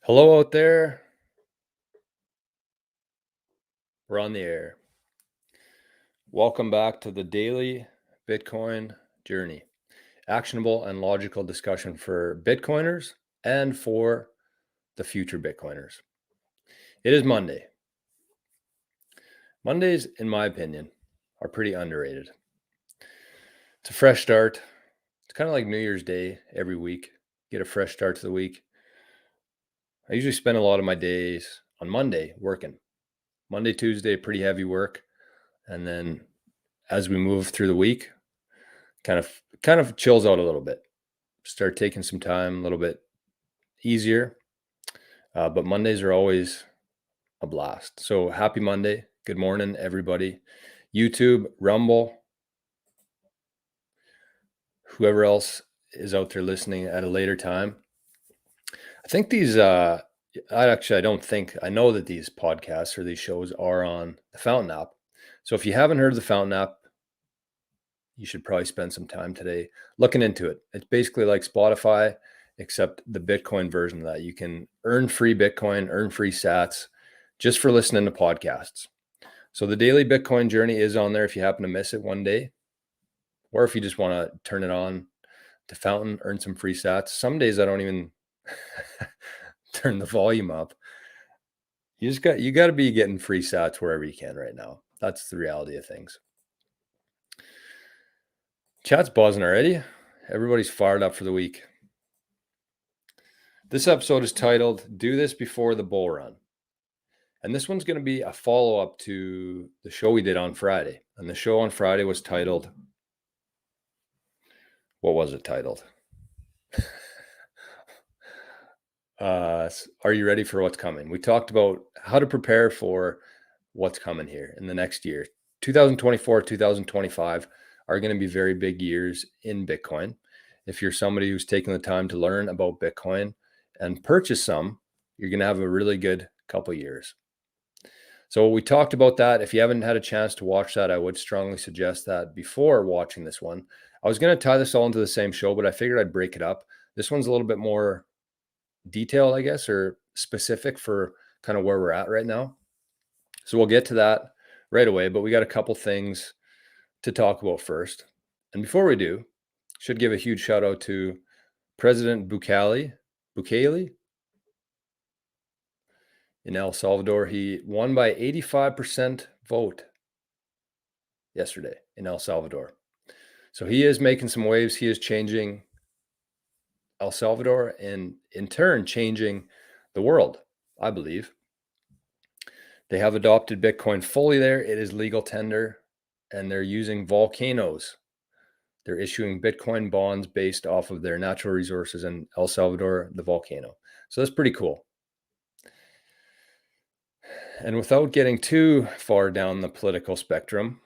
Hello out there. We're on the air. Welcome back to the daily Bitcoin journey. Actionable and logical discussion for Bitcoiners and for the future Bitcoiners. It is Monday. Mondays, in my opinion, are pretty underrated. It's a fresh start. It's kind of like New Year's Day every week. Get a fresh start to the week. I usually spend a lot of my days on Monday working. Monday, Tuesday, pretty heavy work. And then as we move through the week, kind of chills out a little bit. Start taking some time, a little bit easier. But Mondays are always a blast. So happy Monday. Good morning, everybody. YouTube, Rumble, whoever else is out there listening at a later time. I think these, I know that these podcasts or these shows are on the Fountain app. So if you haven't heard of the Fountain app, you should probably spend some time today looking into it. It's basically like Spotify, except the Bitcoin version of that. You can earn free Bitcoin, earn free sats just for listening to podcasts. So the daily Bitcoin journey is on there if you happen to miss it one day, or if you just want to turn it on to Fountain, earn some free sats. Some days I don't even turn the volume up. You got to be getting free sats wherever you can right now. That's the reality of things. Chat's buzzing already. Everybody's fired up for the week. This episode is titled, Do This Before the Bull Run. And this one's going to be a follow-up to the show we did on Friday. And the show on Friday was titled, what was it titled? Are you ready for what's coming? We talked about how to prepare for what's coming here in the next year. 2024, 2025 are going to be very big years in Bitcoin. If you're somebody who's taking the time to learn about Bitcoin and purchase some, you're going to have a really good couple years. So we talked about that. If you haven't had a chance to watch that, I would strongly suggest that before watching this one. I was going to tie this all into the same show, but I figured I'd break it up. This one's a little bit more detailed, I guess, or specific for kind of where we're at right now. So we'll get to that right away, but we got a couple things to talk about first. And before we do, should give a huge shout out to President Bukele in El Salvador. He won by 85% vote yesterday in El Salvador. So he is making some waves. He is changing El Salvador and in turn changing the world, I believe. They have adopted Bitcoin fully there. It is legal tender, and they're using volcanoes. They're issuing Bitcoin bonds based off of their natural resources in El Salvador, the volcano. So that's pretty cool. And without getting too far down the political spectrum,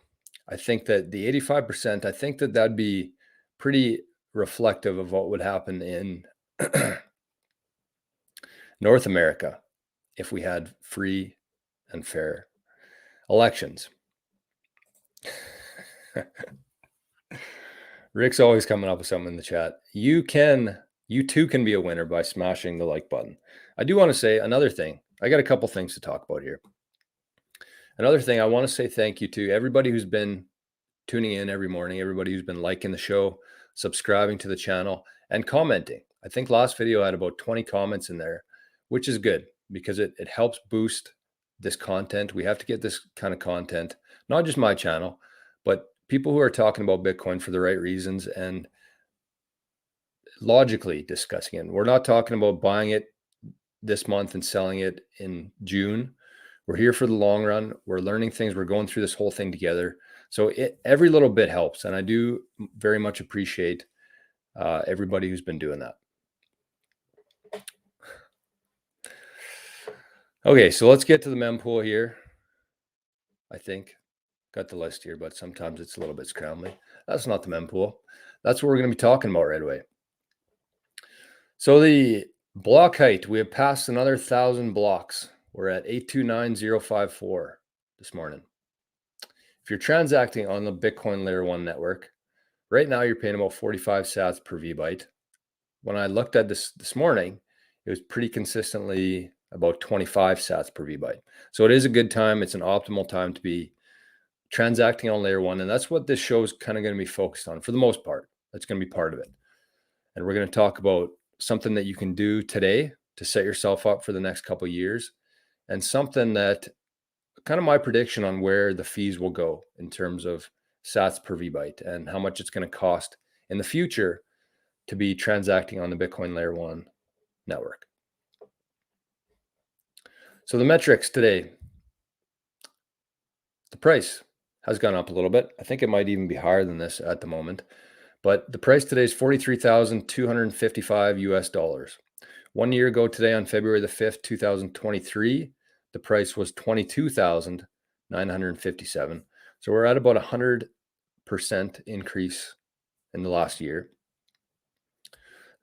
I think that the 85%, I think that that'd be pretty reflective of what would happen in North America if we had free and fair elections. Rick's always coming up with something in the chat. You too can be a winner by smashing the like button. I do want to say another thing. I got a couple things to talk about here. Another thing, I want to say thank you to everybody who's been tuning in every morning, everybody who's been liking the show, subscribing to the channel, and commenting. I think last video had about 20 comments in there, which is good because it helps boost this content. We have to get this kind of content, not just my channel, but people who are talking about Bitcoin for the right reasons and logically discussing it. We're not talking about buying it this month and selling it in June. We're here for the long run. We're learning things. We're going through this whole thing together. So every little bit helps. And I do very much appreciate everybody who's been doing that. Okay, so let's get to the mempool here. I think got the list here, but sometimes it's a little bit scrambly. That's not the mempool. That's what we're going to be talking about right away. So the block height, we have passed another 1,000 blocks. We're at 829,054 this morning. If you're transacting on the Bitcoin Layer 1 network, right now you're paying about 45 sats per VByte. When I looked at this morning, it was pretty consistently about 25 sats per VByte. So it is a good time. It's an optimal time to be transacting on layer one. And that's what this show is kind of going to be focused on for the most part. That's going to be part of it. And we're going to talk about something that you can do today to set yourself up for the next couple of years, and something that kind of my prediction on where the fees will go in terms of sats per VByte and how much it's going to cost in the future to be transacting on the Bitcoin layer one network. So the metrics today, the price has gone up a little bit. I think it might even be higher than this at the moment, but the price today is 43,255 US dollars. 1 year ago today, on February the 5th, 2023, the price was 22,957. So we're at about 100% increase in the last year.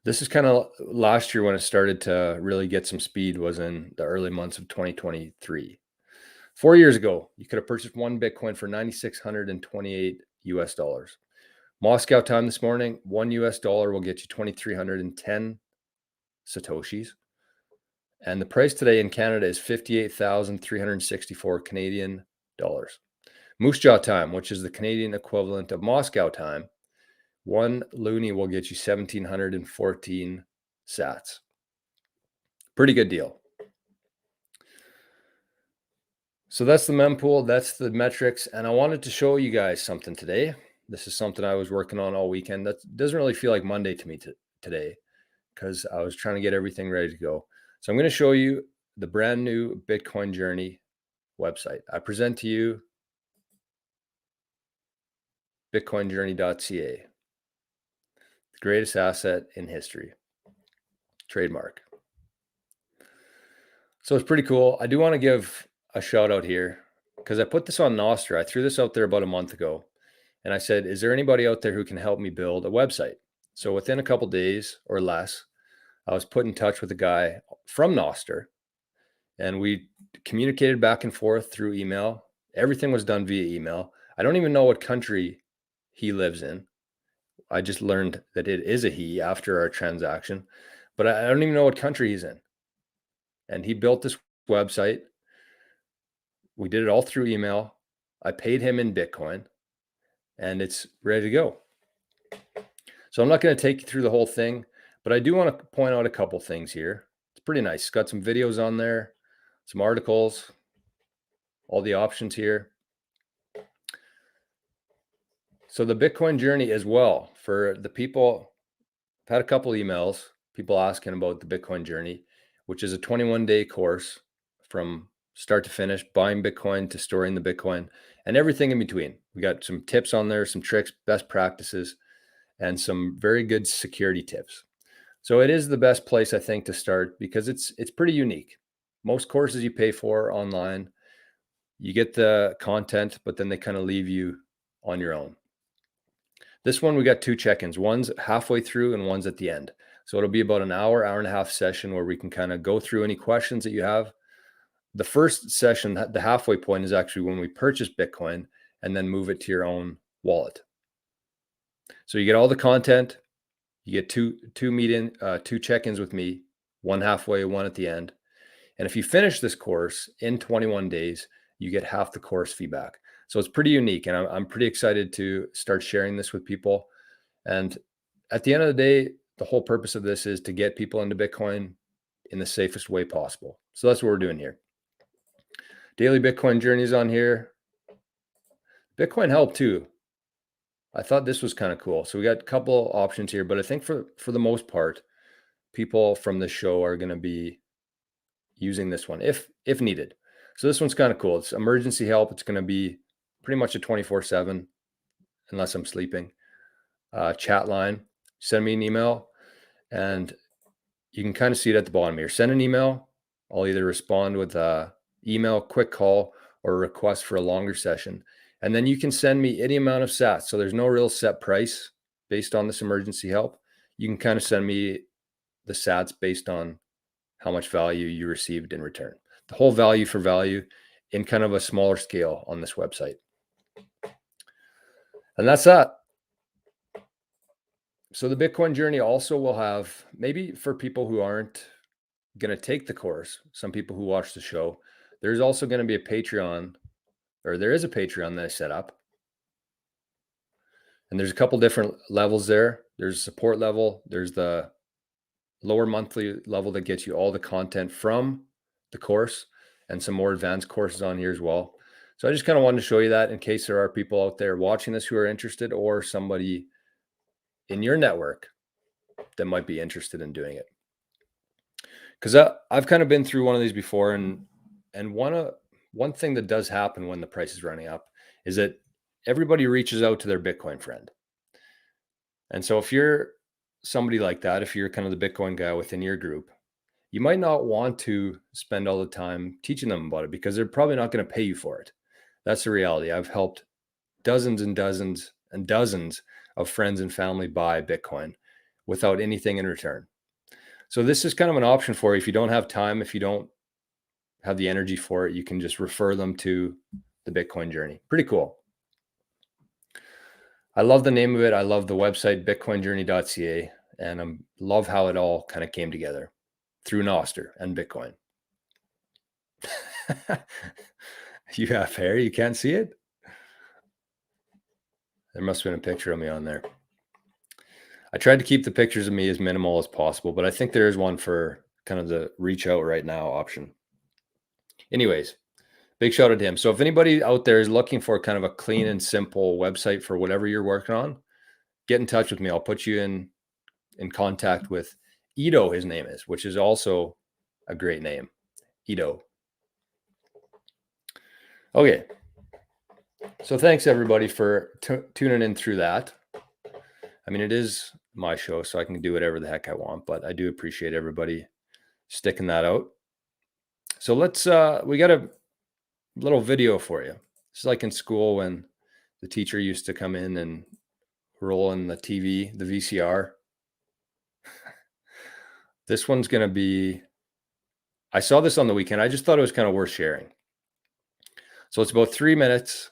This is kind of last year when it started to really get some speed, was in the early months of 2023. 4 years ago, you could have purchased one Bitcoin for 9,628 US dollars. Moscow time this morning, $1 US will get you 2,310 Satoshis. And the price today in Canada is 58,364 Canadian dollars. Moose Jaw time, which is the Canadian equivalent of Moscow time, one loonie will get you 1,714 sats. Pretty good deal. So that's the mempool, that's the metrics. And I wanted to show you guys something today. This is something I was working on all weekend. That doesn't really feel like Monday to me today, because I was trying to get everything ready to go. So I'm going to show you the brand new Bitcoin Journey website. I present to you bitcoinjourney.ca, the greatest asset in history. Trademark. So it's pretty cool. I do want to give a shout out here because I put this on Nostr. I threw this out there about a month ago, and I said, is there anybody out there who can help me build a website? So within a couple days or less, I was put in touch with a guy from Nostr, and we communicated back and forth through email. Everything was done via email. I don't even know what country he lives in. I just learned that it is a he after our transaction, but I don't even know what country he's in. And he built this website. We did it all through email. I paid him in Bitcoin, and it's ready to go. So I'm not going to take you through the whole thing, but I do want to point out a couple things here. It's pretty nice. It's got some videos on there, some articles, all the options here. So the Bitcoin Journey as well, for the people, I've had a couple emails, people asking about the Bitcoin Journey, which is a 21-day course from start to finish, buying Bitcoin to storing the Bitcoin and everything in between. We got some tips on there, some tricks, best practices, and some very good security tips. So it is the best place, I think, to start because it's pretty unique. Most courses you pay for online, you get the content, but then they kind of leave you on your own. This one, we got two check-ins. One's halfway through and one's at the end. So it'll be about an hour, hour and a half session where we can kind of go through any questions that you have. The first session, the halfway point, is actually when we purchase Bitcoin and then move it to your own wallet. So you get all the content, you get two check-ins with me, one halfway, one at the end. And if you finish this course in 21 days, you get half the course feedback. So it's pretty unique, and I'm pretty excited to start sharing this with people. And at the end of the day, the whole purpose of this is to get people into Bitcoin in the safest way possible. So that's what we're doing here. Daily Bitcoin journeys on here. Bitcoin help too. I thought this was kind of cool. So we got a couple options here, but I think for the most part, people from the show are going to be using this one if needed. So this one's kind of cool. It's emergency help. It's going to be pretty much a 24/7 unless I'm sleeping. Chat line. Send me an email, and you can kind of see it at the bottom here. Send an email. I'll either respond with a email, quick call, or a request for a longer session. And then you can send me any amount of sats. So there's no real set price based on this emergency help. You can kind of send me the sats based on how much value you received in return. The whole value for value in kind of a smaller scale on this website. And that's that. So the Bitcoin Journey also will have, maybe for people who aren't going to take the course, some people who watch the show, there's also going to be a Patreon, or there is a Patreon that I set up. And there's a couple different levels there. There's a support level. There's the lower monthly level that gets you all the content from the course and some more advanced courses on here as well. So I just kind of wanted to show you that in case there are people out there watching this who are interested, or somebody in your network that might be interested in doing it. Because I've kind of been through one of these before, and one thing that does happen when the price is running up is that everybody reaches out to their Bitcoin friend. And so if you're somebody like that, if you're kind of the Bitcoin guy within your group, you might not want to spend all the time teaching them about it because they're probably not going to pay you for it. That's the reality. I've helped dozens and dozens and dozens of friends and family buy Bitcoin without anything in return. So this is kind of an option for you. If you don't have time, if you don't have the energy for it, you can just refer them to the Bitcoin journey. Pretty cool. I love the name of it. I love the website, bitcoinjourney.ca, and I love how it all kind of came together through Noster and Bitcoin. You have hair? You can't see it? There must have been a picture of me on there. I tried to keep the pictures of me as minimal as possible, but I think there is one for kind of the reach out right now option. Anyways, big shout out to him. So if anybody out there is looking for kind of a clean and simple website for whatever you're working on, get in touch with me. I'll put you in contact with Ito, his name is, which is also a great name, Ito. Okay. So thanks everybody for tuning in through that. I mean, it is my show, so I can do whatever the heck I want, but I do appreciate everybody sticking that out. So let's, we got a little video for you. It's like in school when the teacher used to come in and roll in the TV, the VCR. This one's going to be, I saw this on the weekend. I just thought it was kind of worth sharing. So it's about 3 minutes.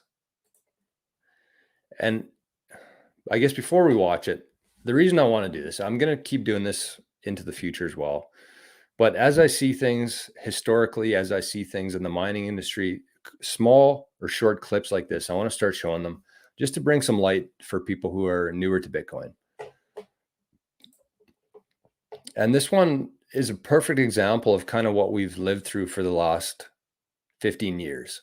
And I guess before we watch it, the reason I want to do this, I'm going to keep doing this into the future as well. But as I see things historically, as I see things in the mining industry, small or short clips like this, I want to start showing them just to bring some light for people who are newer to Bitcoin. And this one is a perfect example of kind of what we've lived through for the last 15 years.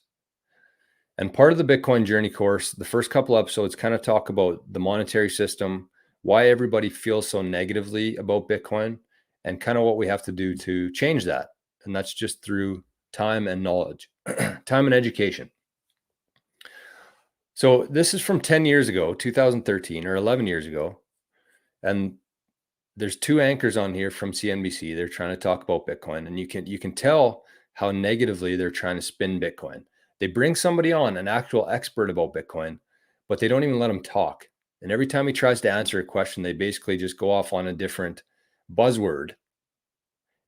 And part of the Bitcoin journey course, the first couple episodes kind of talk about the monetary system, why everybody feels so negatively about Bitcoin, and kind of what we have to do to change that. And that's just through time and knowledge, time and education. So this is from 10 years ago, 2013 or 11 years ago. And there's two anchors on here from CNBC. They're trying to talk about Bitcoin, and you can tell how negatively they're trying to spin Bitcoin. They bring somebody on, an actual expert about Bitcoin, but they don't even let him talk. And every time he tries to answer a question, they basically just go off on a different buzzword.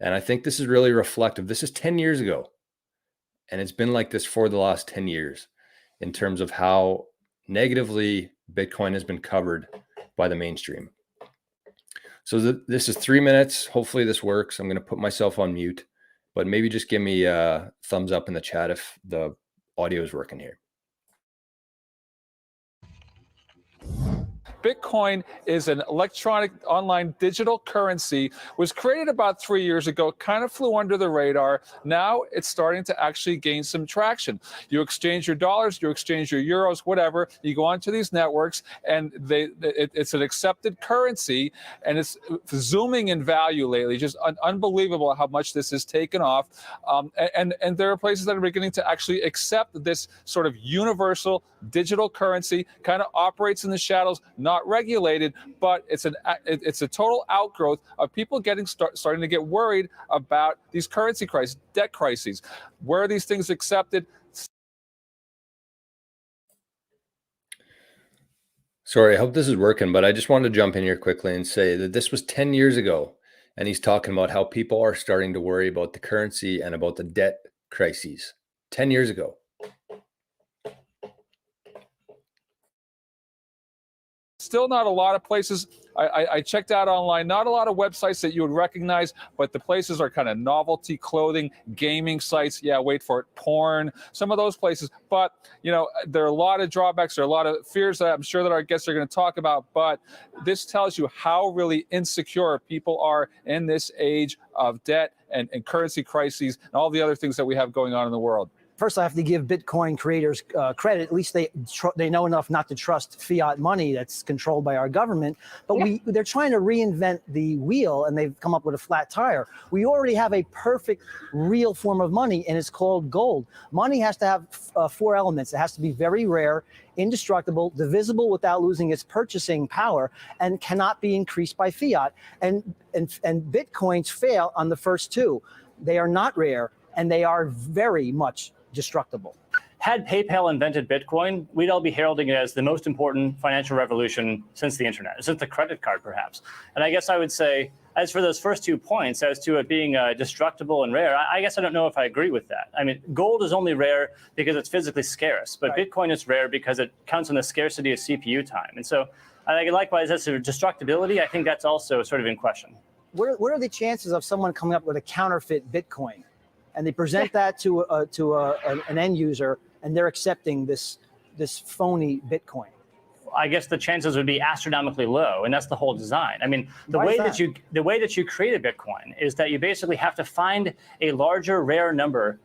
And I think this is really reflective. This is 10 years ago, and it's been like this for the last 10 years in terms of how negatively Bitcoin has been covered by the mainstream. So this is 3 minutes. Hopefully this works. I'm going to put myself on mute, but maybe just give me a thumbs up in the chat if the audio is working here. Bitcoin is an electronic online digital currency, was created about 3 years ago, kind of flew under the radar. Now it's starting to actually gain some traction. You exchange your dollars, you exchange your euros, whatever. You go onto these networks and it's an accepted currency, and it's zooming in value lately. Just unbelievable how much this has taken off. And there are places that are beginning to actually accept this sort of universal digital currency, kind of operates in the shadows, not regulated, but it's a total outgrowth of people starting to get worried about these currency crises, debt crises. Where are these things accepted? Sorry, I hope this is working, but I just wanted to jump in here quickly and say that this was 10 years ago, and he's talking about how people are starting to worry about the currency and about the debt crises 10 years ago. Still not a lot of places I checked out online, not a lot of websites that you would recognize, but the places are kind of novelty clothing, gaming sites. Yeah, wait for it, porn, some of those places. But, you know, there are a lot of drawbacks. There are a lot of fears that I'm sure that our guests are going to talk about. But this tells you how really insecure people are in this age of debt and currency crises and all the other things that we have going on in the world. First, I have to give Bitcoin creators credit. At least they know enough not to trust fiat money that's controlled by our government. But they're trying to reinvent the wheel, and they've come up with a flat tire. We already have a perfect, real form of money, and it's called gold. Money has to have 4 elements. It has to be very rare, indestructible, divisible without losing its purchasing power, and cannot be increased by fiat. And Bitcoins fail on the first 2. They are not rare, and they are very much destructible. Had PayPal invented Bitcoin, we'd all be heralding it as the most important financial revolution since the internet, since the credit card, perhaps. And I guess I would say, as for those first 2 points, as to it being destructible and rare, I guess I don't know if I agree with that. I mean, gold is only rare because it's physically scarce, but right. Bitcoin is rare because it counts on the scarcity of CPU time. And so, I think likewise, as to destructibility, I think that's also sort of in question. What are the chances of someone coming up with a counterfeit Bitcoin? And they present that to an end user, and they're accepting this phony Bitcoin. I guess the chances would be astronomically low, and that's the whole design. I mean, the way that you create a Bitcoin is that you basically have to find a larger, rare number,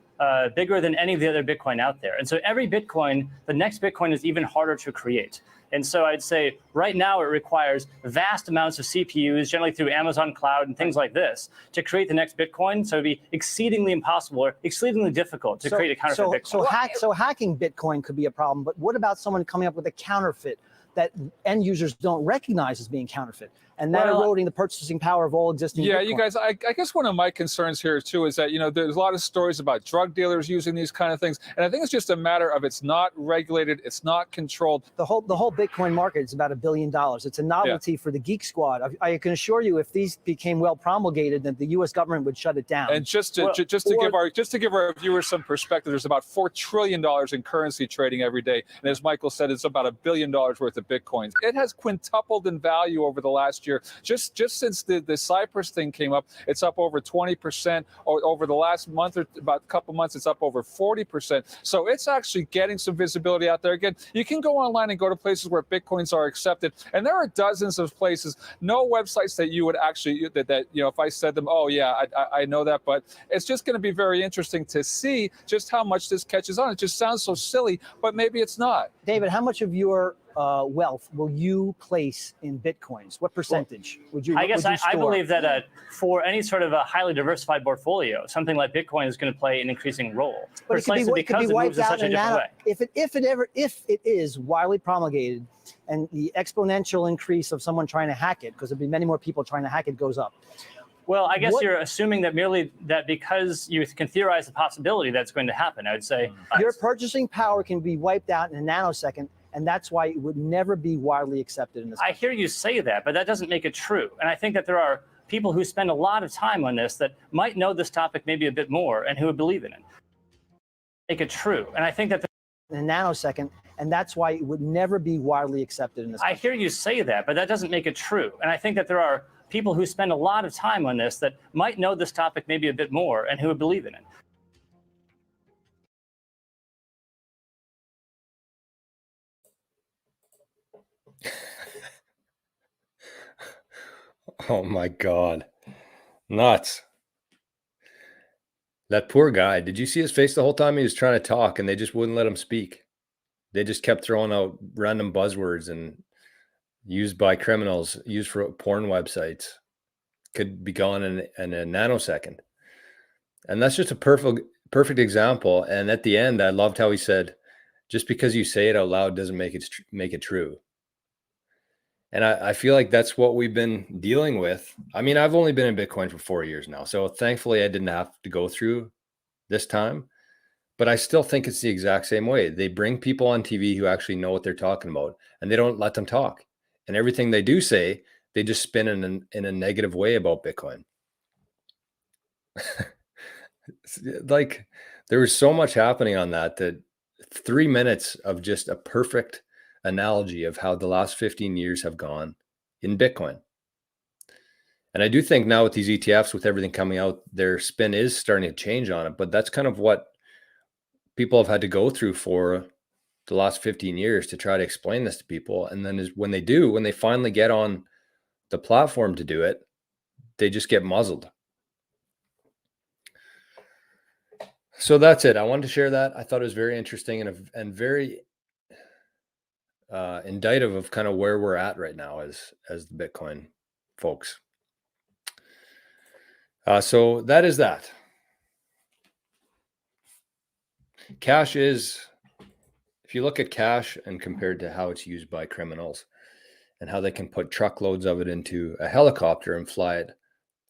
bigger than any of the other Bitcoin out there. And so every Bitcoin, the next Bitcoin is even harder to create. And so I'd say right now it requires vast amounts of CPUs, generally through Amazon Cloud and things like this, to create the next Bitcoin. So it'd be exceedingly impossible or exceedingly difficult to create a counterfeit Bitcoin. So hacking Bitcoin could be a problem, but what about someone coming up with a counterfeit that end users don't recognize as being counterfeit? And that eroding the purchasing power of all existing Bitcoin. You guys, I guess one of my concerns here too is that, you know, there's a lot of stories about drug dealers using these kind of things. And I think it's just a matter of it's not regulated, it's not controlled. The whole Bitcoin market is about $1 billion. It's a novelty for the geek squad. I can assure you, if these became well promulgated, that the U.S. government would shut it down. And just to give our viewers some perspective, there's about $4 trillion in currency trading every day. And as Michael said, it's about $1 billion worth of Bitcoins. It has quintupled in value over the last year. Just since the Cyprus thing came up, it's up over 20%. Over the last month or about a couple months, it's up over 40%. So it's actually getting some visibility out there. Again, you can go online and go to places where Bitcoins are accepted, and there are dozens of places. No websites that you would actually that you know, if I said them, oh yeah, I know that, but it's just going to be very interesting to see just how much this catches on. It just sounds so silly, but maybe it's not. David, how much of your wealth will you place in Bitcoins? What percentage would you? I guess I believe that for any sort of a highly diversified portfolio, something like Bitcoin is going to play an increasing role. But precisely because it moves in such a different way. If it is widely promulgated, and the exponential increase of someone trying to hack it, because there'll be many more people trying to hack it, goes up. Well, I guess you're assuming that merely that because you can theorize the possibility that's going to happen. I would say your purchasing power can be wiped out in a nanosecond. And that's why it would never be widely accepted in this country. I hear you say that, but that doesn't make it true. And I think that there are people who spend a lot of time on this that might know this topic maybe a bit more and who would believe in it. Make it true. And I think that in a nanosecond, and that's why it would never be widely accepted in this country. I hear you say that, but that doesn't make it true. And I think that there are people who spend a lot of time on this that might know this topic maybe a bit more and who would believe in it. Oh my God. Nuts. That poor guy. Did you see his face the whole time he was trying to talk and they just wouldn't let him speak? They just kept throwing out random buzzwords and used by criminals, used for porn websites. Could be gone in a nanosecond. And that's just a perfect example. And at the end, I loved how he said, just because you say it out loud doesn't make it true. And I feel like that's what we've been dealing with. I mean, I've only been in Bitcoin for 4 years now. So thankfully I didn't have to go through this time, but I still think it's the exact same way. They bring people on TV who actually know what they're talking about, and they don't let them talk. And everything they do say, they just spin in a negative way about Bitcoin. Like there was so much happening on that 3 minutes of just a perfect analogy of how the last 15 years have gone in Bitcoin. And I do think now with these ETFs, with everything coming out, their spin is starting to change on it. But that's kind of what people have had to go through for the last 15 years to try to explain this to people. And then when they finally get on the platform to do it, they just get muzzled. So that's it. I wanted to share that. I thought it was very interesting and very indicative of kind of where we're at right now as the Bitcoin folks. So that is that. Cash is, if you look at cash and compared to how it's used by criminals and how they can put truckloads of it into a helicopter and fly it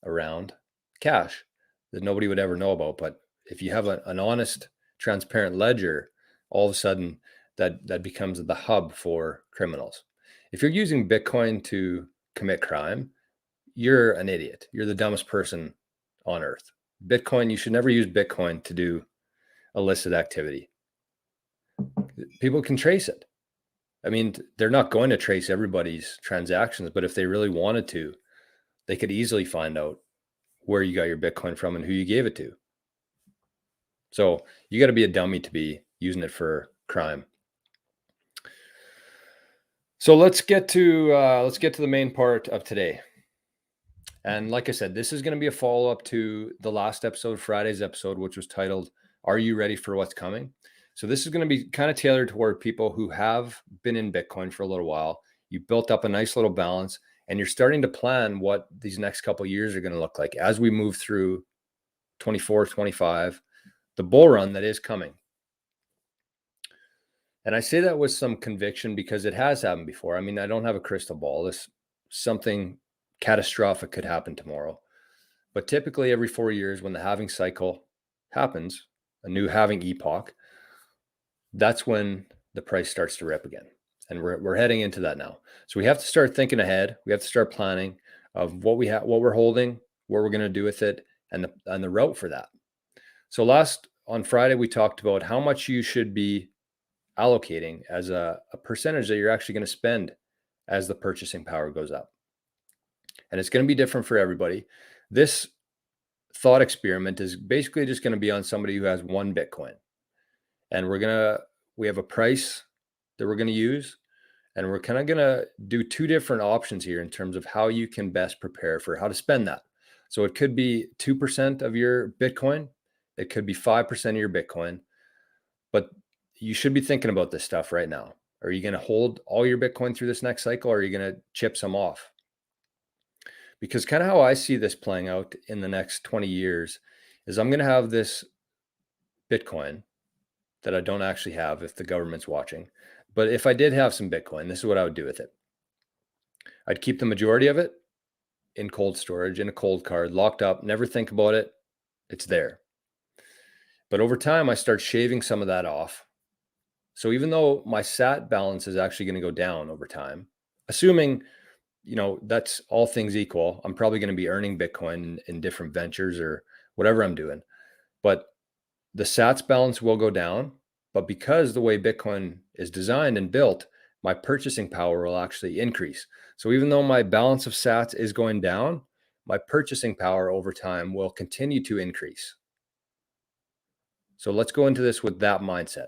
around, cash that nobody would ever know about. But if you have an honest, transparent ledger, all of a sudden that becomes the hub for criminals. If you're using Bitcoin to commit crime, you're an idiot. You're the dumbest person on earth. Bitcoin, you should never use Bitcoin to do illicit activity. People can trace it. I mean, they're not going to trace everybody's transactions, but if they really wanted to, they could easily find out where you got your Bitcoin from and who you gave it to. So you got to be a dummy to be using it for crime. So let's get to the main part of today. And like I said, this is going to be a follow-up to the last episode, Friday's episode, which was titled, "Are You Ready for What's Coming?" So this is going to be kind of tailored toward people who have been in Bitcoin for a little while. You built up a nice little balance, and you're starting to plan what these next couple of years are going to look like as we move through 24, 25, the bull run that is coming. And I say that with some conviction because it has happened before. I mean, I don't have a crystal ball. Something catastrophic could happen tomorrow. But typically every 4 years when the halving cycle happens, a new halving epoch, that's when the price starts to rip again. And we're heading into that now. So we have to start thinking ahead. We have to start planning of what we're holding, what we're going to do with it, and the route for that. So on Friday, we talked about how much you should be allocating as a percentage that you're actually going to spend as the purchasing power goes up. And it's going to be different for everybody. This thought experiment is basically just going to be on somebody who has one Bitcoin. And we have a price that we're going to use. And we're kind of going to do two different options here in terms of how you can best prepare for how to spend that. So it could be 2% of your Bitcoin. It could be 5% of your Bitcoin. But you should be thinking about this stuff right now. Are you going to hold all your Bitcoin through this next cycle, or are you going to chip some off? Because kind of how I see this playing out in the next 20 years is I'm going to have this Bitcoin that I don't actually have if the government's watching. But if I did have some Bitcoin, this is what I would do with it. I'd keep the majority of it in cold storage, in a cold card, locked up, never think about it. It's there. But over time, I start shaving some of that off. So even though my SAT balance is actually going to go down over time, assuming, that's all things equal, I'm probably going to be earning Bitcoin in different ventures or whatever I'm doing. But the SATs balance will go down. But because the way Bitcoin is designed and built, my purchasing power will actually increase. So even though my balance of SATs is going down, my purchasing power over time will continue to increase. So let's go into this with that mindset.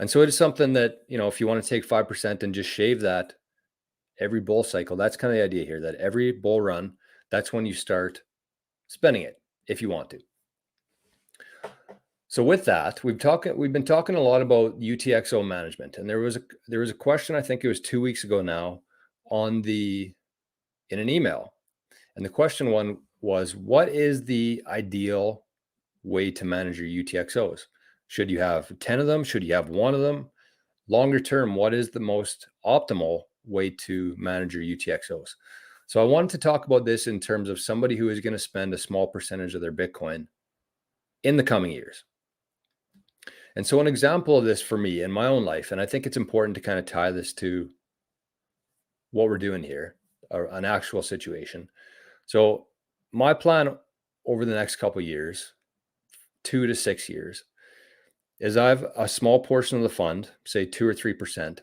And so it is something that, if you want to take 5% and just shave that every bull cycle, that's kind of the idea here, that every bull run, that's when you start spending it if you want to. So with that, we've been talking a lot about UTXO management, and there was a question, I think it was 2 weeks ago now, in an email, and the question one was, what is the ideal way to manage your UTXOs? Should you have 10 of them? Should you have one of them? Longer term, what is the most optimal way to manage your UTXOs? So I wanted to talk about this in terms of somebody who is going to spend a small percentage of their Bitcoin in the coming years. And so an example of this for me in my own life, and I think it's important to kind of tie this to what we're doing here, or an actual situation. So my plan over the next couple of years, 2 to 6 years, is I have a small portion of the fund, say 2 or 3%,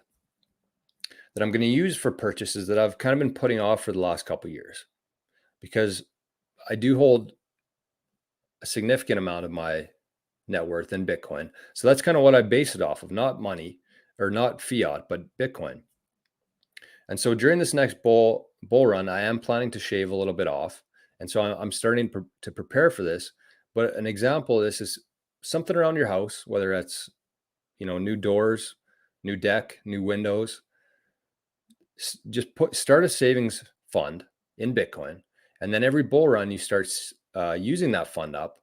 that I'm going to use for purchases that I've kind of been putting off for the last couple of years, because I do hold a significant amount of my net worth in Bitcoin. So that's kind of what I base it off of, not money or not fiat, but Bitcoin. And so during this next bull run, I am planning to shave a little bit off. And so I'm starting to prepare for this. But an example of this is something around your house, whether that's, new doors, new deck, new windows. Just start a savings fund in Bitcoin. And then every bull run, you start using that fund up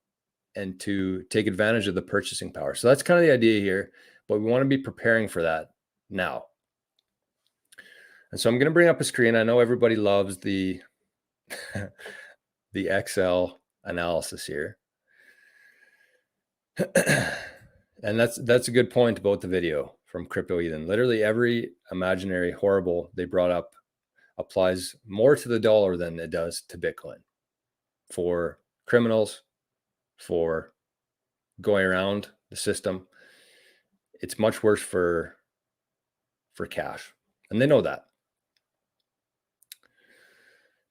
and to take advantage of the purchasing power. So that's kind of the idea here, but we want to be preparing for that now. And so I'm going to bring up a screen. I know everybody loves the the Excel analysis here. And that's a good point about the video from Crypto Ethan. Literally every imaginary horrible they brought up applies more to the dollar than it does to Bitcoin. For criminals, for going around the system, it's much worse for cash. And they know that.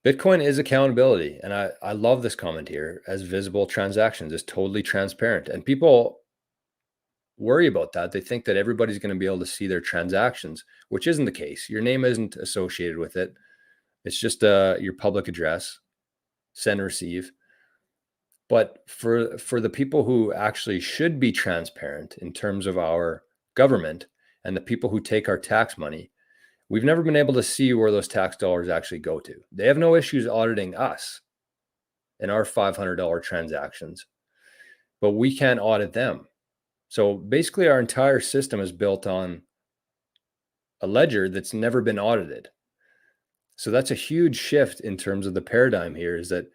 Bitcoin is accountability. And I love this comment here, as visible transactions is totally transparent. And people worry about that. They think that everybody's going to be able to see their transactions, which isn't the case. Your name isn't associated with it. It's just your public address, send, receive. But for the people who actually should be transparent in terms of our government and the people who take our tax money, we've never been able to see where those tax dollars actually go to. They have no issues auditing us in our $500 transactions, but we can't audit them. So basically our entire system is built on a ledger that's never been audited. So that's a huge shift in terms of the paradigm here, is that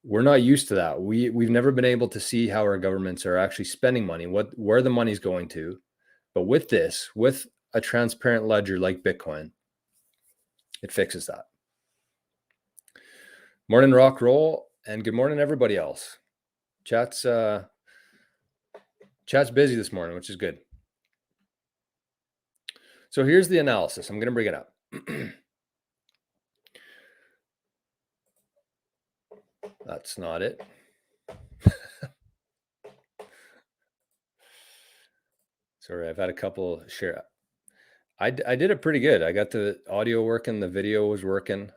we're not used to that. We've never been able to see how our governments are actually spending money, where the money's going to. But with a transparent ledger like Bitcoin, it fixes that. Morning, rock roll, and good morning, everybody else. Chat's busy this morning, which is good. So here's the analysis. I'm going to bring it up. That's not it. Sorry, I've had a couple share. I did it pretty good. I got the audio working, the video was working,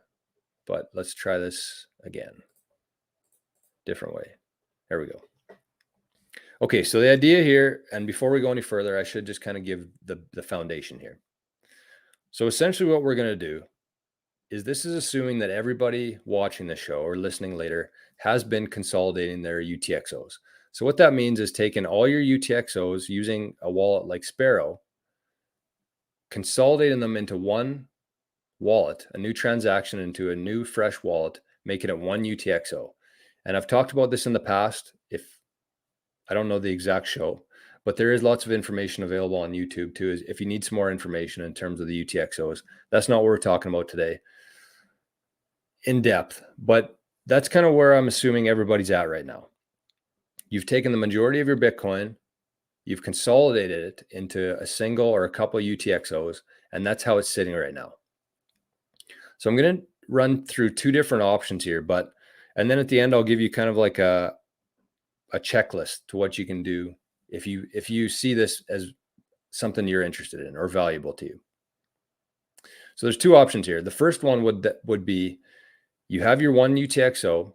but let's try this again. Different way. There we go. Okay, so the idea here, and before we go any further, I should just kind of give the foundation here. So essentially what we're going to do is, this is assuming that everybody watching the show or listening later has been consolidating their UTXOs. So what that means is taking all your UTXOs using a wallet like Sparrow, consolidating them into one wallet, a new transaction into a new fresh wallet, making it one UTXO. And I've talked about this in the past. If I don't know the exact show, but there is lots of information available on YouTube too, if you need some more information in terms of the UTXOs. That's not what we're talking about today in depth, but that's kind of where I'm assuming everybody's at right now. You've taken the majority of your Bitcoin, you've consolidated it into a single or a couple of UTXOs, and that's how it's sitting right now. So I'm going to run through two different options here, and then at the end, I'll give you kind of like a checklist to what you can do if you see this as something you're interested in or valuable to you. So there's two options here. The first one would be, you have your one UTXO.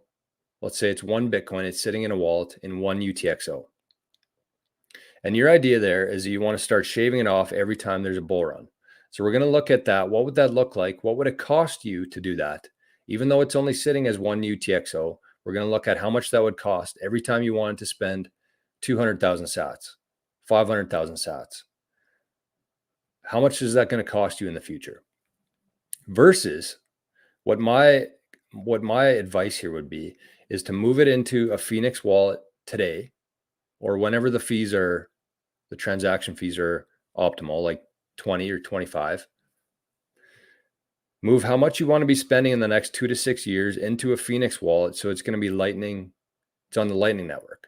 Let's say it's one Bitcoin. It's sitting in a wallet in one UTXO. And your idea there is that you want to start shaving it off every time there's a bull run. So we're going to look at that. What would that look like? What would it cost you to do that? Even though it's only sitting as one UTXO, we're going to look at how much that would cost every time you wanted to spend 200,000 sats, 500,000 sats. How much is that going to cost you in the future? Versus what my advice here would be is to move it into a Phoenix wallet today, or whenever the transaction fees are optimal, like 20 or 25. Move how much you want to be spending in the next 2 to 6 years into a Phoenix wallet. So it's going to be Lightning. It's on the Lightning Network.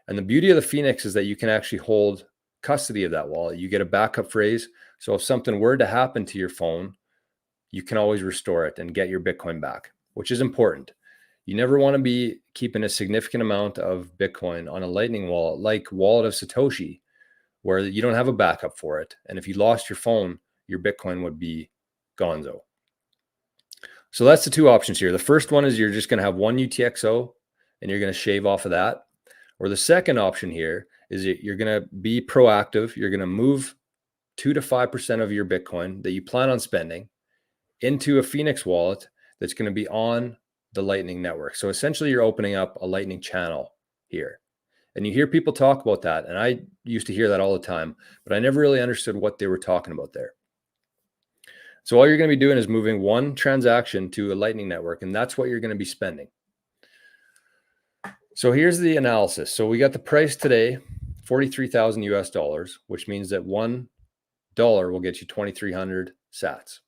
And the beauty of the Phoenix is that you can actually hold custody of that wallet. You get a backup phrase. So if something were to happen to your phone, you can always restore it and get your Bitcoin back, which is important. You never want to be keeping a significant amount of Bitcoin on a Lightning wallet like Wallet of Satoshi, where you don't have a backup for it. And if you lost your phone, your Bitcoin would be gonzo. So that's the two options here. The first one is you're just going to have one UTXO and you're going to shave off of that. Or the second option here is you're going to be proactive. You're going to move 2 to 5% of your Bitcoin that you plan on spending into a Phoenix wallet that's going to be on the Lightning network. So essentially you're opening up a Lightning channel here. And you hear people talk about that. And I used to hear that all the time, but I never really understood what they were talking about there. So all you're going to be doing is moving one transaction to a Lightning network, and that's what you're going to be spending. So here's the analysis. So we got the price today, 43,000 US dollars, which means that $1 will get you 2,300 sats.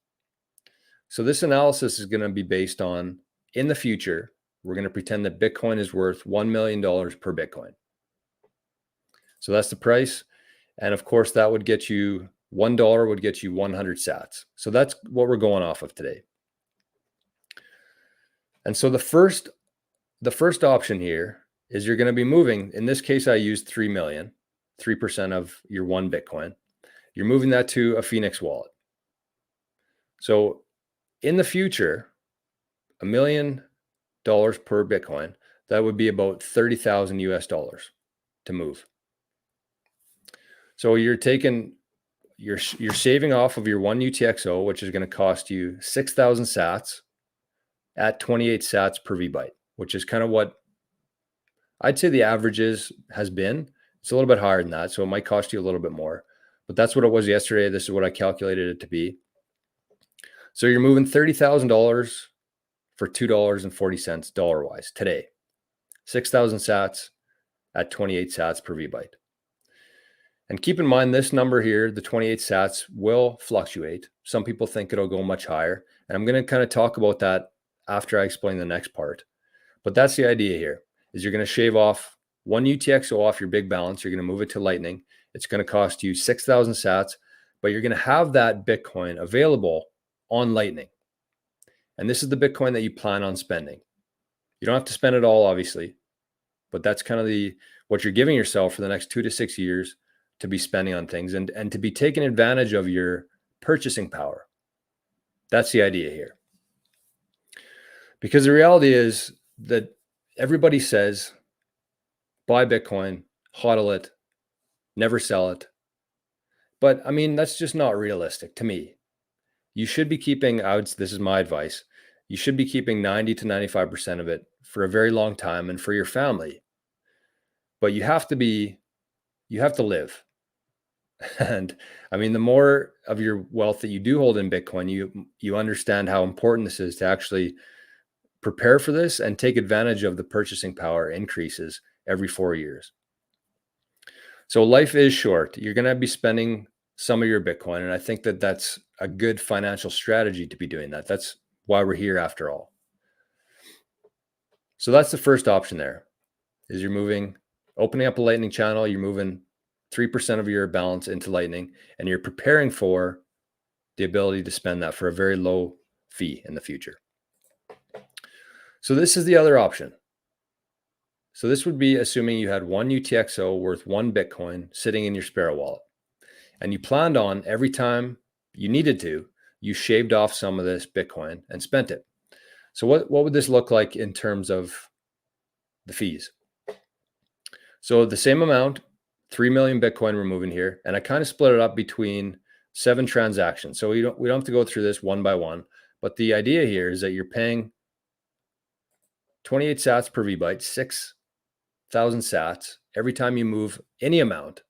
So this analysis is going to be based on, in the future, we're going to pretend that Bitcoin is worth $1 million per Bitcoin. So that's the price. And of course, that would get you, $1 would get you 100 sats. So that's what we're going off of today. And so the first option here is you're going to be moving, in this case, I used 3 million, 3% of your one Bitcoin. You're moving that to a Phoenix wallet. So in the future, $1 million per Bitcoin, that would be about 30,000 US dollars to move. So you're saving off of your one UTXO, which is going to cost you 6,000 sats at 28 sats per VByte, which is kind of what I'd say the average has been. It's a little bit higher than that, so it might cost you a little bit more, but that's what it was yesterday. This is what I calculated it to be. So you're moving $30,000 for $2.40 dollar-wise today. 6,000 sats at 28 sats per VByte. And keep in mind this number here, the 28 sats, will fluctuate. Some people think it'll go much higher. And I'm going to kind of talk about that after I explain the next part. But that's the idea here, is you're going to shave off one UTXO off your big balance. You're going to move it to Lightning. It's going to cost you 6,000 sats, but you're going to have that Bitcoin available on Lightning. And this is the Bitcoin that you plan on spending. You don't have to spend it all, obviously, but that's kind of what you're giving yourself for the next 2 to 6 years to be spending on things and to be taking advantage of your purchasing power. That's the idea here. Because the reality is that everybody says, buy Bitcoin, hodl it, never sell it. But I mean, that's just not realistic to me. You should be keeping, this is my advice, you should be keeping 90 to 95% of it for a very long time and for your family. But you have to live. And I mean, the more of your wealth that you do hold in Bitcoin, you understand how important this is to actually prepare for this and take advantage of the purchasing power increases every 4 years. So life is short. You're going to be spending some of your Bitcoin. And I think that that's a good financial strategy to be doing that. That's why we're here after all. So that's the first option there, is you're opening up a Lightning channel. You're moving 3% of your balance into Lightning, and you're preparing for the ability to spend that for a very low fee in the future. So this is the other option. So this would be assuming you had one UTXO worth one Bitcoin sitting in your Sparrow wallet, and you planned on every time you needed to, you shaved off some of this Bitcoin and spent it. So what would this look like in terms of the fees? So the same amount, 3 million Bitcoin we're moving here, and I kind of split it up between 7 transactions. So we don't have to go through this one by one, but the idea here is that you're paying 28 sats per VByte, 6,000 sats every time you move any amount.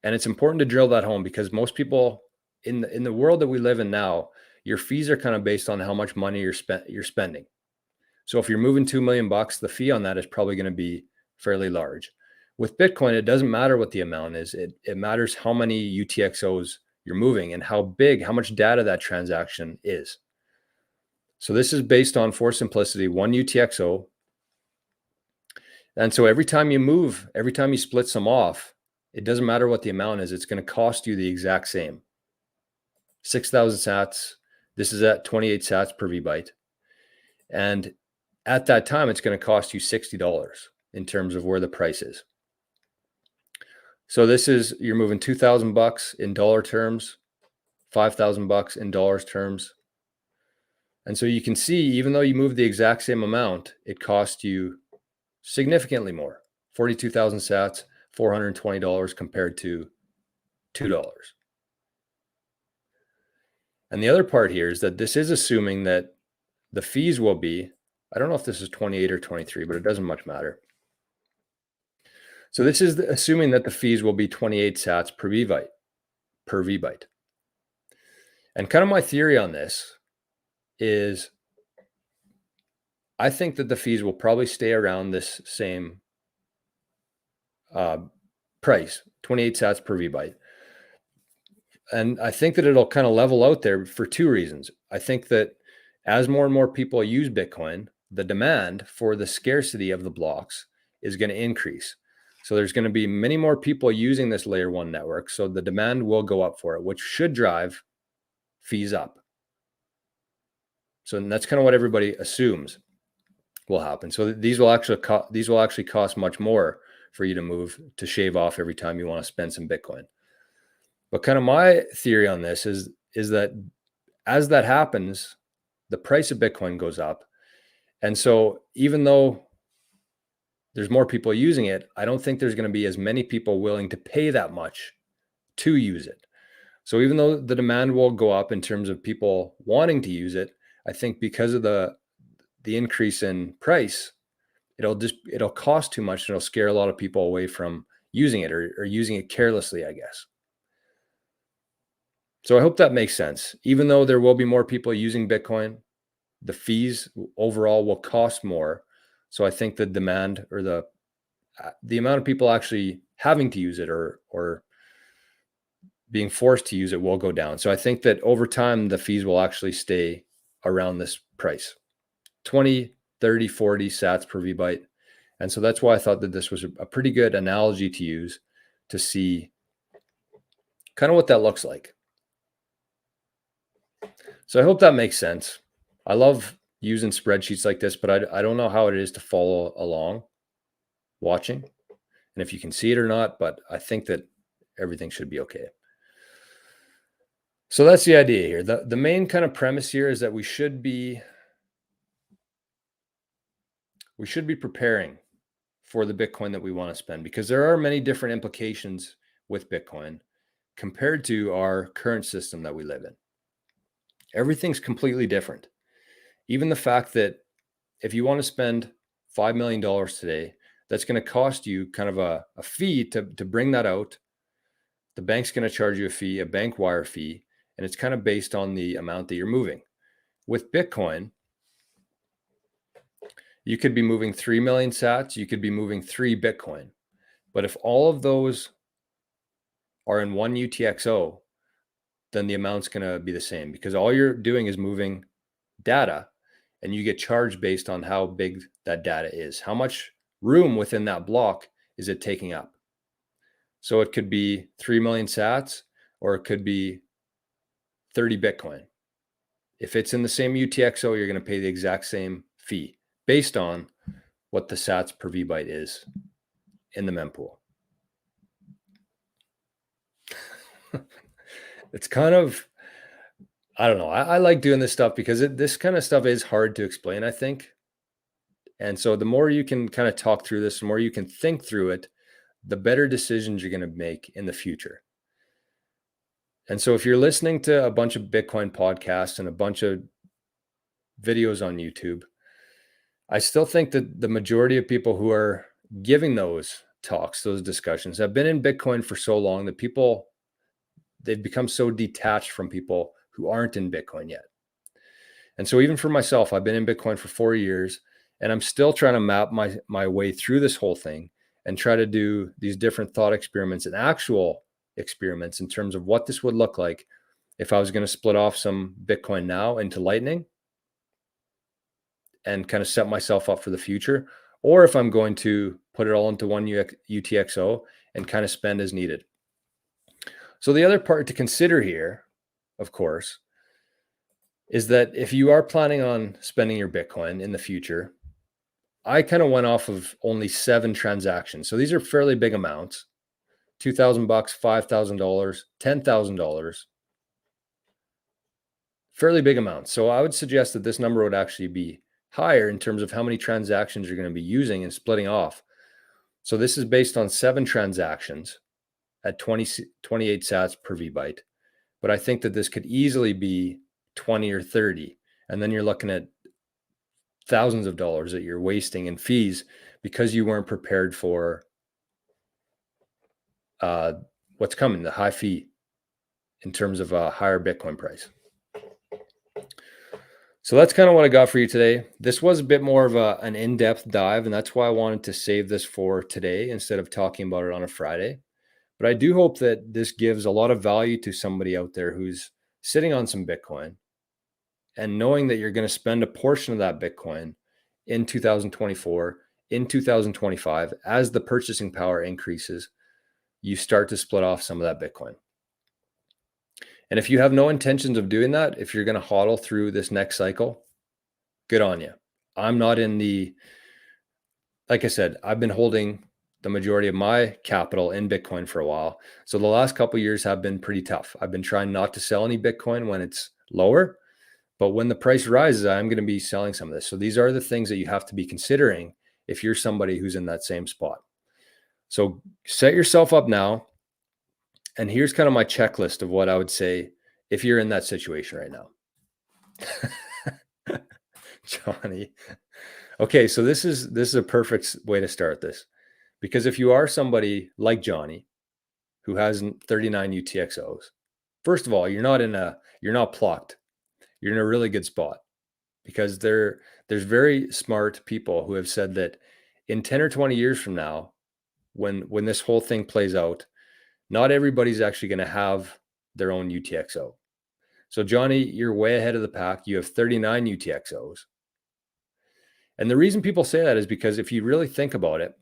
And it's important to drill that home, because most people in the world that we live in now, your fees are kind of based on how much money you're spending. So if you're moving $2 million, the fee on that is probably going to be fairly large. With Bitcoin, it doesn't matter what the amount is. It matters how many UTXOs you're moving and how much data that transaction is. So this is based on, for simplicity, one UTXO. And so every time you split some off, it doesn't matter what the amount is, it's going to cost you the exact same. 6,000 sats. This is at 28 sats per VByte. And at that time, it's going to cost you $60 in terms of where the price is. So this is, you're moving $2,000 in dollar terms, $5,000 in dollars terms. And so you can see, even though you move the exact same amount, it cost you significantly more. 42,000 sats, $420 compared to $2. And the other part here is that this is assuming that the fees will be, I don't know if this is 28 or 23, but it doesn't much matter. So this is assuming that the fees will be 28 sats per VByte. And kind of my theory on this is I think that the fees will probably stay around this same price, 28 sats per VByte. And I think that it'll kind of level out there for two reasons. I think that as more and more people use Bitcoin, the demand for the scarcity of the blocks is going to increase. So there's going to be many more people using this layer 1 network. So the demand will go up for it, which should drive fees up. So that's kind of what everybody assumes will happen. So these will actually cost much more for you to move, to shave off every time you want to spend some Bitcoin. But kind of my theory on this is that as that happens, the price of Bitcoin goes up. And so even though there's more people using it, I don't think there's going to be as many people willing to pay that much to use it. So even though the demand will go up in terms of people wanting to use it, I think because of the increase in price, it'll cost too much. It'll scare a lot of people away from using it or using it carelessly, I guess. So I hope that makes sense. Even though there will be more people using Bitcoin, the fees overall will cost more. So I think the demand or the amount of people actually having to use it or being forced to use it will go down. So I think that over time, the fees will actually stay around this price, 20, 30, 40 sats per VByte. And so that's why I thought that this was a pretty good analogy to use to see kind of what that looks like. So I hope that makes sense. I love using spreadsheets like this, but I don't know how it is to follow along watching and if you can see it or not, but I think that everything should be okay. So that's the idea here. The main kind of premise here is that we should be preparing for the Bitcoin that we want to spend, because there are many different implications with Bitcoin compared to our current system that we live in. Everything's completely different. Even the fact that if you want to spend $5 million today, that's going to cost you kind of a fee to bring that out. The bank's going to charge you a fee, a bank wire fee, and it's kind of based on the amount that you're moving. With Bitcoin, you could be moving 3 million sats, you could be moving 3 Bitcoin. But if all of those are in one UTXO, then the amount's going to be the same, because all you're doing is moving data, and you get charged based on how big that data is. How much room within that block is it taking up? So it could be 3 million sats, or it could be 30 Bitcoin. If it's in the same UTXO, you're going to pay the exact same fee based on what the sats per VByte is in the mempool. It's kind of, I don't know. I like doing this stuff because this kind of stuff is hard to explain, I think. And so the more you can kind of talk through this, the more you can think through it, the better decisions you're going to make in the future. And so if you're listening to a bunch of Bitcoin podcasts and a bunch of videos on YouTube, I still think that the majority of people who are giving those talks, those discussions, have been in Bitcoin for so long that they've become so detached from people who aren't in Bitcoin yet. And so even for myself, I've been in Bitcoin for 4 years, and I'm still trying to map my way through this whole thing and try to do these different thought experiments and actual experiments in terms of what this would look like if I was going to split off some Bitcoin now into Lightning and kind of set myself up for the future, or if I'm going to put it all into one UTXO and kind of spend as needed. So the other part to consider here, of course, is that if you are planning on spending your Bitcoin in the future, I kind of went off of only 7 transactions. So these are fairly big amounts. $2,000, $5,000, $10,000. Fairly big amounts. So I would suggest that this number would actually be higher in terms of how many transactions you're going to be using and splitting off. So this is based on 7 transactions at 28 sats per VByte. But I think that this could easily be 20 or 30. And then you're looking at thousands of dollars that you're wasting in fees because you weren't prepared for what's coming, the high fee in terms of a higher Bitcoin price. So that's kind of what I got for you today. This was a bit more of an in-depth dive, and that's why I wanted to save this for today instead of talking about it on a Friday. But I do hope that this gives a lot of value to somebody out there who's sitting on some Bitcoin and knowing that you're going to spend a portion of that Bitcoin in 2024, in 2025, as the purchasing power increases, you start to split off some of that Bitcoin. And if you have no intentions of doing that, if you're going to hodl through this next cycle, good on you. I'm not in the, like I said, I've been holding the majority of my capital in Bitcoin for a while. So the last couple of years have been pretty tough. I've been trying not to sell any Bitcoin when it's lower, but when the price rises, I'm going to be selling some of this. So these are the things that you have to be considering if you're somebody who's in that same spot. So set yourself up now. And here's kind of my checklist of what I would say if you're in that situation right now. Johnny. Okay, so this is a perfect way to start this. Because if you are somebody like Johnny who has 39 UTXOs, first of all, you're not plucked. You're in a really good spot, because there's very smart people who have said that in 10 or 20 years from now, when this whole thing plays out, not everybody's actually going to have their own UTXO. So Johnny, you're way ahead of the pack. You have 39 UTXOs. And the reason people say that is because if you really think about it,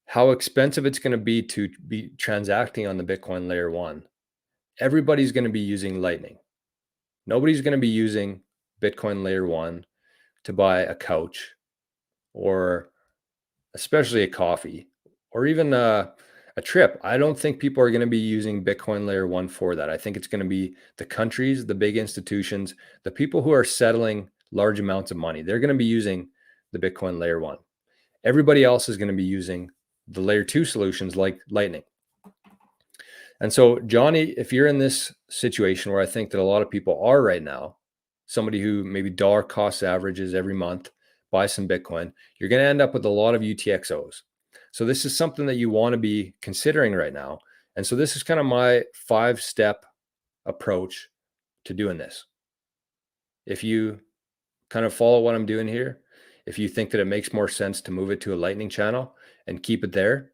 how expensive it's going to be to be transacting on the Bitcoin layer 1, everybody's going to be using Lightning. Nobody's going to be using Bitcoin layer 1 to buy a couch, or especially a coffee, or even a trip. I don't think people are going to be using Bitcoin layer 1 for that. I think it's going to be the countries, the big institutions, the people who are settling large amounts of money. They're going to be using the Bitcoin layer 1. Everybody else is going to be using the layer 2 solutions like Lightning. And so, Johnny, if you're in this situation where I think that a lot of people are right now, somebody who maybe dollar cost averages every month, buy some Bitcoin, you're going to end up with a lot of UTXOs. So this is something that you want to be considering right now. And so this is kind of my 5-step approach to doing this. If you kind of follow what I'm doing here, if you think that it makes more sense to move it to a Lightning channel and keep it there,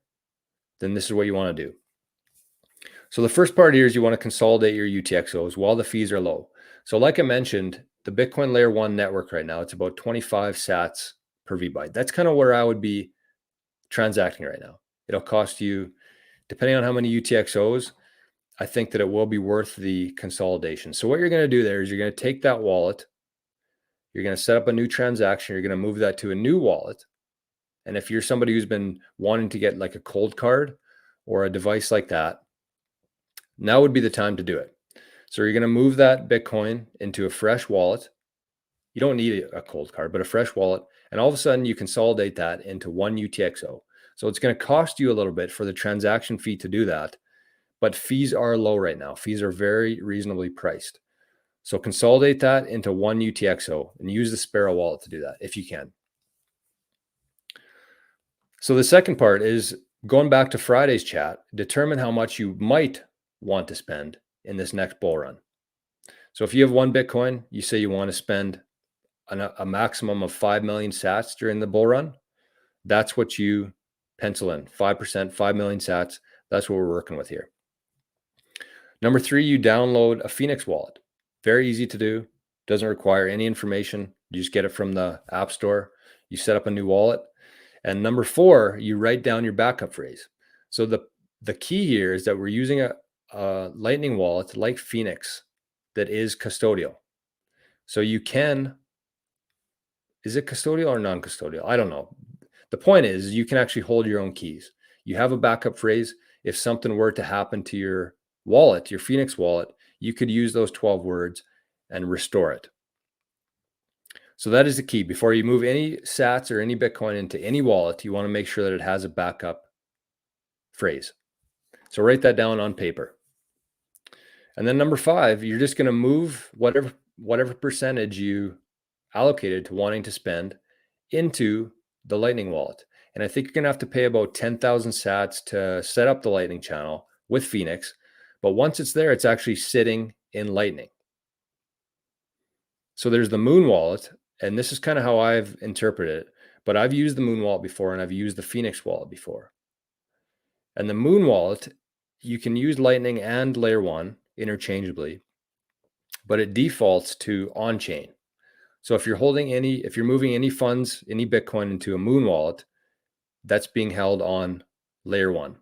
then this is what you want to do. So the first part here is you want to consolidate your UTXOs while the fees are low. So like I mentioned, the Bitcoin layer 1 network right now, it's about 25 sats per VByte. That's kind of where I would be transacting right now. It'll cost you, depending on how many UTXOs, I think that it will be worth the consolidation. So what you're going to do there is you're going to take that wallet, you're going to set up a new transaction, you're going to move that to a new wallet. And if you're somebody who's been wanting to get like a cold card or a device like that, now would be the time to do it. So you're going to move that Bitcoin into a fresh wallet. You don't need a cold card, but a fresh wallet. And all of a sudden you consolidate that into one UTXO. So it's going to cost you a little bit for the transaction fee to do that, but fees are low right now. Fees are very reasonably priced. So consolidate that into one UTXO and use the Sparrow wallet to do that if you can. So the second part is going back to Friday's chat, determine how much you might want to spend in this next bull run. So if you have one Bitcoin, you say you want to spend a maximum of 5 million sats during the bull run. That's what you pencil in, 5%, 5 million sats. That's what we're working with here. Number 3, you download a Phoenix wallet. Very easy to do. Doesn't require any information. You just get it from the App Store. You set up a new wallet. And number 4, you write down your backup phrase. So the key here is that we're using a Lightning wallet like Phoenix that is custodial. So you can, is it custodial or non-custodial? I don't know. The point is you can actually hold your own keys. You have a backup phrase. If something were to happen to your wallet, your Phoenix wallet, you could use those 12 words and restore it. So that is the key. Before you move any sats or any Bitcoin into any wallet, you want to make sure that it has a backup phrase. So write that down on paper. And then number 5, you're just going to move whatever percentage you allocated to wanting to spend into the Lightning wallet. And I think you're going to have to pay about 10,000 sats to set up the Lightning channel with Phoenix. But once it's there, it's actually sitting in Lightning. So there's the Moon wallet, and this is kind of how I've interpreted it. But I've used the Moon wallet before, and I've used the Phoenix wallet before. And the Moon wallet, you can use Lightning and Layer 1 interchangeably, but it defaults to on-chain. So if you're moving any funds, any Bitcoin into a Moon wallet, that's being held on Layer 1.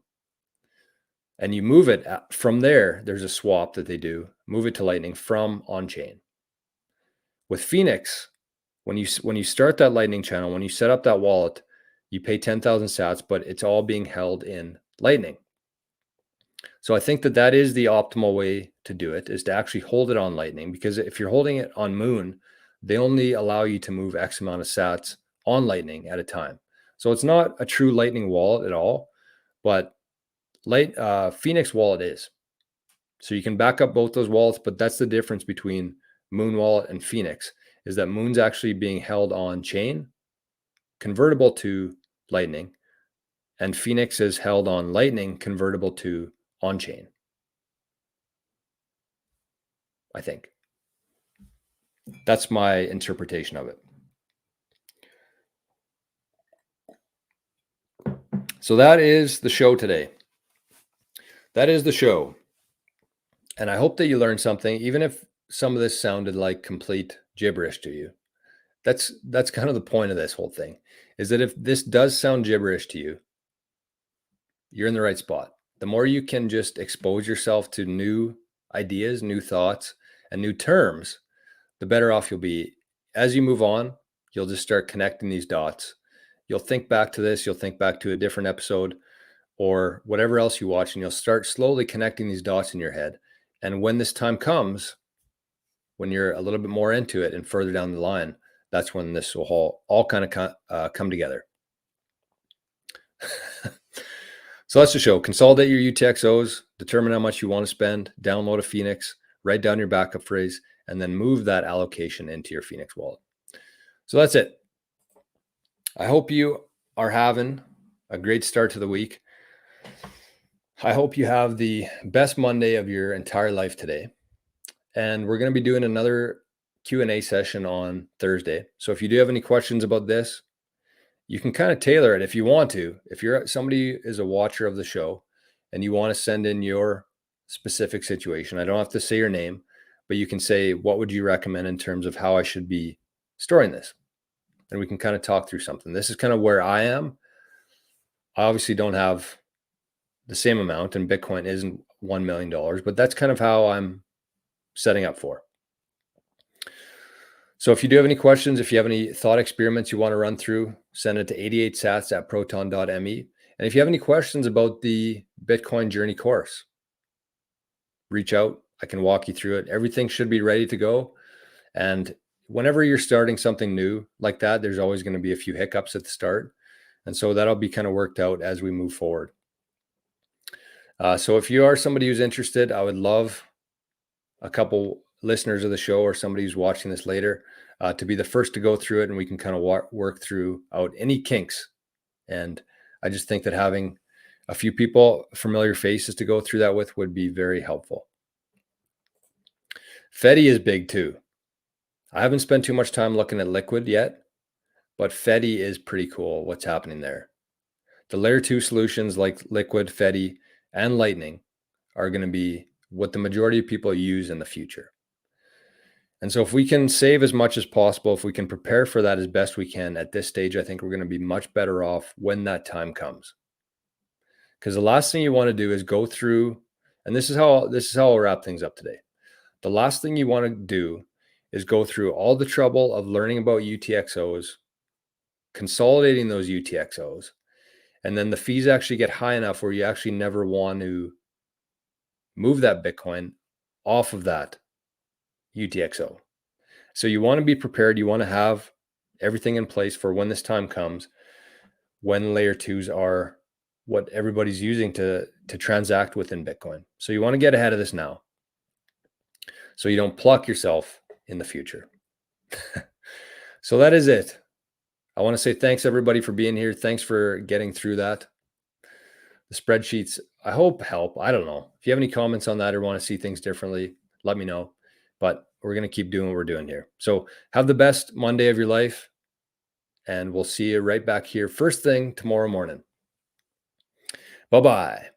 And you move it from there, there's a swap that they do, move it to Lightning from on-chain. With Phoenix, when you start that Lightning channel, when you set up that wallet, you pay 10,000 sats, but it's all being held in Lightning. So I think that is the optimal way to do it, is to actually hold it on Lightning, because if you're holding it on Moon, they only allow you to move X amount of sats on Lightning at a time. So it's not a true Lightning wallet at all, but Phoenix wallet is. So you can back up both those wallets, but that's the difference between Moon wallet and Phoenix, is that Moon's actually being held on chain, convertible to Lightning, and Phoenix is held on Lightning, convertible to on-chain, I think. That's my interpretation of it. So that is the show today. That is the show. And I hope that you learned something, even if some of this sounded like complete gibberish to you. That's kind of the point of this whole thing, is that if this does sound gibberish to you, you're in the right spot. The more you can just expose yourself to new ideas, new thoughts, and new terms, the better off you'll be. As you move on, you'll just start connecting these dots. You'll think back to this, you'll think back to a different episode or whatever else you watch, and you'll start slowly connecting these dots in your head. And when this time comes, when you're a little bit more into it and further down the line, that's when this will all kind of come together. So that's the show. Consolidate your UTXOs, determine how much you want to spend, download a Phoenix, write down your backup phrase, and then move that allocation into your Phoenix wallet. So that's it. I hope you are having a great start to the week. I hope you have the best Monday of your entire life today. And we're going to be doing another Q&A session on Thursday. So if you do have any questions about this, you can kind of tailor it if you want to. If you're somebody is a watcher of the show and you want to send in your specific situation, I don't have to say your name, but you can say, what would you recommend in terms of how I should be storing this? And we can kind of talk through something. This is kind of where I am. I obviously don't have the same amount, and Bitcoin isn't $1 million, but that's kind of how I'm setting up for. So if you do have any questions, if you have any thought experiments you want to run through, send it to 88sats@proton.me. And if you have any questions about the Bitcoin Journey course, reach out. I can walk you through it. Everything should be ready to go. And whenever you're starting something new like that, there's always going to be a few hiccups at the start. And so that'll be kind of worked out as we move forward. So if you are somebody who's interested, I would love a couple listeners of the show or somebody who's watching this later to be the first to go through it, and we can kind of work through out any kinks. And I just think that having a few people, familiar faces to go through that with would be very helpful. Fedi is big too. I haven't spent too much time looking at Liquid yet, but Fedi is pretty cool what's happening there. The layer 2 solutions like Liquid, Fedi, and Lightning are going to be what the majority of people use in the future. And so if we can save as much as possible, if we can prepare for that as best we can at this stage, I think we're going to be much better off when that time comes. Because the last thing you want to do is go through, and this is how I'll wrap things up today. The last thing you want to do is go through all the trouble of learning about UTXOs, consolidating those UTXOs, and then the fees actually get high enough where you actually never want to move that Bitcoin off of that UTXO. So you want to be prepared. You want to have everything in place for when this time comes, when layer 2s are what everybody's using to transact within Bitcoin. So you want to get ahead of this now, so you don't pluck yourself in the future. So that is it. I want to say thanks everybody for being here. Thanks for getting through that. The spreadsheets, I hope, help. I don't know. If you have any comments on that or want to see things differently, let me know. But we're going to keep doing what we're doing here. So have the best Monday of your life, and we'll see you right back here first thing tomorrow morning. Bye-bye.